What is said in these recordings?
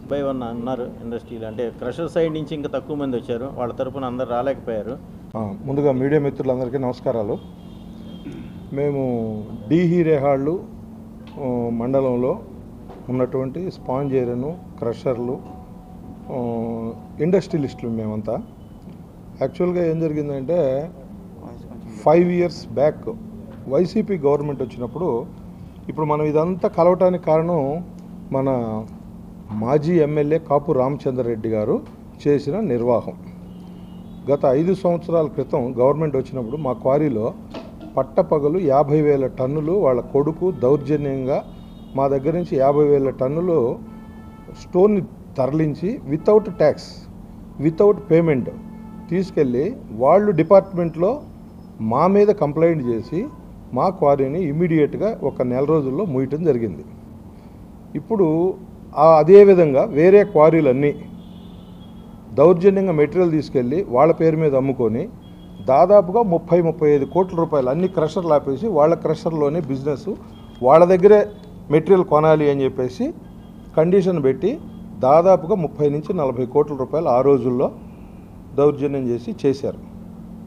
By one అన్నారు ఇండస్ట్రీలో, అంటే క్రషర్ సైడ్ నుంచి ఇంకా తక్కువ మంది వచ్చారు, వాళ్ళ తరపున అందరు రాలేకపోయారు. ముందుగా మీడియా మిత్రులందరికీ నమస్కారాలు. మేము డి హీరేహాళ్ళు మండలంలో ఉన్నటువంటి స్పాంజ్ ఐరన్ క్రషర్లు ఇండస్ట్రియలిస్టులు మేమంతా. యాక్చువల్గా ఏం జరిగిందంటే 5 years బ్యాక్ వైసీపీ గవర్నమెంట్ వచ్చినప్పుడు, ఇప్పుడు మనం ఇదంతా కలవటానికి కారణం మన మాజీ ఎమ్మెల్యే కాపు రామచంద్రరెడ్డి గారు చేసిన నిర్వాహం. గత 5 సంవత్సరాల క్రితం గవర్నమెంట్ వచ్చినప్పుడు మా క్వారీలో పట్టపగలు 50,000 టన్నులు వాళ్ళ కొడుకు దౌర్జన్యంగా మా దగ్గర నుంచి 50,000 టన్నులు స్టోన్ని తరలించి వితౌట్ ట్యాక్స్ వితౌట్ పేమెంట్ తీసుకెళ్ళి వాళ్ళు డిపార్ట్మెంట్లో మా మీద కంప్లైంట్ చేసి మా క్వారీని ఇమీడియట్గా ఒక నెల రోజుల్లో మూయటం జరిగింది. ఇప్పుడు అదేవిధంగా వేరే క్వారీలన్నీ దౌర్జన్యంగా మెటీరియల్ తీసుకెళ్ళి వాళ్ళ పేరు మీద అమ్ముకొని దాదాపుగా 30-35 కోట్ల రూపాయలు అన్ని క్రషర్లు ఆపేసి వాళ్ళ క్రషర్లోనే బిజినెస్ వాళ్ళ దగ్గరే మెటీరియల్ కొనాలి అని చెప్పేసి కండిషన్ పెట్టి దాదాపుగా 30-40 కోట్ల రూపాయలు ఆ రోజుల్లో దౌర్జన్యం చేశారు.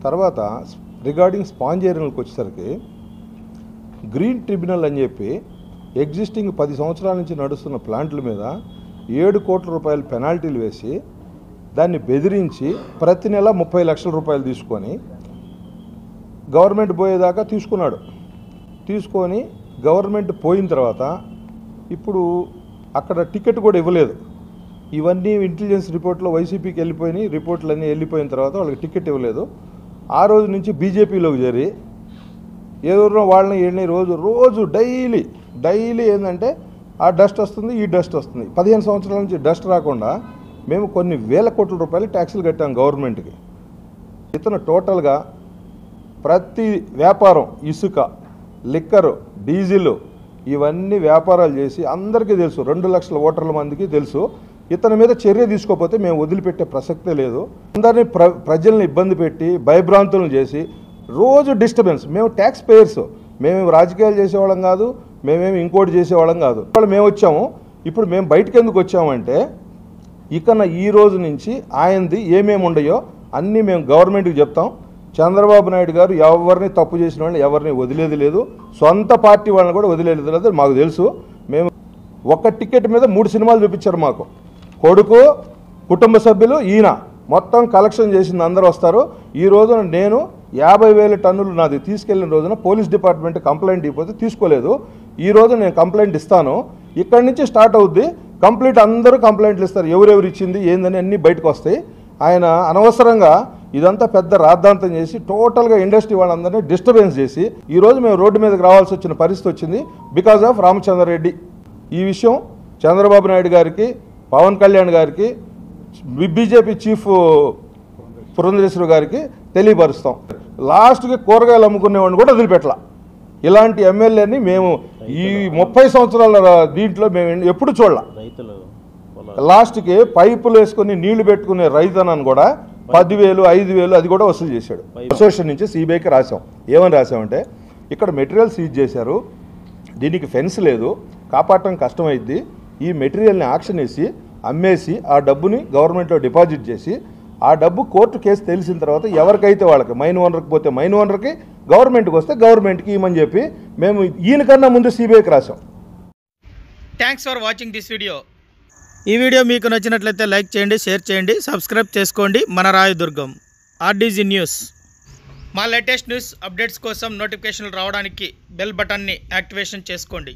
తర్వాత రిగార్డింగ్ స్పాంజ్ ఐరన్లకు వచ్చేసరికి గ్రీన్ ట్రిబ్యునల్ అని చెప్పి ఎగ్జిస్టింగ్ 10 సంవత్సరాల నుంచి నడుస్తున్న ప్లాంట్ల మీద 7 కోట్ల రూపాయలు పెనాల్టీలు వేసి దాన్ని బెదిరించి ప్రతి నెల 30 లక్షల రూపాయలు తీసుకొని గవర్నమెంట్ పోయేదాకా తీసుకొని గవర్నమెంట్ పోయిన తర్వాత ఇప్పుడు అక్కడ టికెట్ కూడా ఇవ్వలేదు. ఇవన్నీ ఇంటెలిజెన్స్ రిపోర్ట్లో వైసీపీకి వెళ్ళిపోయినాయి, రిపోర్ట్లన్నీ వెళ్ళిపోయిన తర్వాత వాళ్ళకి టికెట్ ఇవ్వలేదు. ఆ రోజు నుంచి బీజేపీలోకి చేరి ఏదో వాళ్ళని రోజు డైలీ ఏంటంటే ఆ డస్ట్ వస్తుంది, ఈ డస్ట్ వస్తుంది. 15 సంవత్సరాల నుంచి డస్ట్ రాకుండా మేము కొన్ని వేల కోట్ల రూపాయలు ట్యాక్సులు కట్టాం గవర్నమెంట్కి. ఇతను టోటల్గా ప్రతి వ్యాపారం ఇసుక, లిక్కరు, డీజిల్ ఇవన్నీ వ్యాపారాలు చేసి అందరికీ తెలుసు, 2 లక్షల ఓటర్ల మందికి తెలుసు. ఇతని మీద చర్య తీసుకోకపోతే మేము వదిలిపెట్టే ప్రసక్తే లేదు. అందరినీ ప్రజల్ని ఇబ్బంది పెట్టి భయభ్రాంతులను చేసి రోజు డిస్టర్బెన్స్. మేము ట్యాక్స్ పేయర్స్, మేమేమి రాజకీయాలు చేసేవాళ్ళం కాదు, మేమేమి ఇంకోటి చేసేవాళ్ళం కాదు. వాళ్ళు మేము వచ్చాము. ఇప్పుడు మేము బయటకు ఎందుకు వచ్చామంటే ఇకన ఈ రోజు నుంచి ఆయనది ఏమేమి ఉండయో అన్నీ మేము గవర్నమెంట్కి చెప్తాం. చంద్రబాబు నాయుడు గారు ఎవరిని తప్పు చేసిన వాళ్ళని ఎవరిని వదిలేది లేదు, సొంత పార్టీ వాళ్ళని కూడా వదిలేదు లేదు, మాకు తెలుసు. మేము ఒక టికెట్ మీద 3 సినిమాలు చూపించారు మాకు. కొడుకు, కుటుంబ సభ్యులు, ఈయన మొత్తం కలెక్షన్ చేసింది అందరూ వస్తారు. ఈ రోజున నేను 50,000 టన్నులు నాది తీసుకెళ్లిన రోజున పోలీస్ డిపార్ట్మెంట్ కంప్లైంట్ ఇవ్వకపోతే తీసుకోలేదు. ఈ రోజు నేను కంప్లైంట్ ఇస్తాను. ఇక్కడి నుంచి స్టార్ట్ అవుద్ది. కంప్లీట్ అందరూ కంప్లైంట్లు ఇస్తారు, ఎవరెవరు ఇచ్చింది ఏందని అన్నీ బయటకు వస్తాయి. ఆయన అనవసరంగా ఇదంతా పెద్ద రాద్ధాంతం చేసి టోటల్గా ఇండస్ట్రీ వాళ్ళందరినీ డిస్టర్బెన్స్ చేసి ఈరోజు మేము రోడ్డు మీదకి రావాల్సి వచ్చిన పరిస్థితి వచ్చింది బికాజ్ ఆఫ్ రామచంద్రరెడ్డి. ఈ విషయం చంద్రబాబు నాయుడు గారికి, పవన్ కళ్యాణ్ గారికి, బీజేపీ చీఫ్ పురంధరేశ్వరి గారికి తెలియపరుస్తాం. లాస్ట్కి కూరగాయలు అమ్ముకునేవాడిని కూడా వదిలిపెట్టలా. ఇలాంటి ఎమ్మెల్యేని మేము ఈ 30 సంవత్సరాల దీంట్లో మేము ఎప్పుడు చూడాల. లాస్ట్కి పైపులు వేసుకుని నీళ్లు పెట్టుకునే రైతన్నాను కూడా 10,000, 5,000 అది కూడా వసూలు చేశాడు. అసోసియేషన్ నుంచి సిబిఐకి రాసాం. ఏమని రాసామంటే ఇక్కడ మెటీరియల్ సీజ్ చేశారు, దీనికి ఫెన్స్ లేదు, కాపాడటం కష్టమైద్ది. ఈ మెటీరియల్ని ఆక్షన్ వేసి అమ్మేసి ఆ డబ్బుని గవర్నమెంట్లో డిపాజిట్ చేసి ఆ డబ్బు కోర్టు కేసు తెలిసిన తర్వాత ఎవరికైతే వాళ్ళకి మైన్ ఓనర్కి పోతే మైన్ ఓనర్కి, గవర్నమెంట్కి వస్తే గవర్నమెంట్కి ఇవ్వమని చెప్పి మేము ఈయనకన్నా ముందు సిబిఐకి రాసాం. Thanks for watching this video. ఈ వీడియో మీకు నచ్చినట్లయితే లైక్ చేయండి, షేర్ చేయండి, సబ్స్క్రైబ్ చేసుకోండి. మన రాయదుర్గం ఆర్డీజీ న్యూస్. మా లేటెస్ట్ న్యూస్ అప్డేట్స్ కోసం నోటిఫికేషన్లు రావడానికి బెల్ బటన్ని యాక్టివేషన్ చేసుకోండి.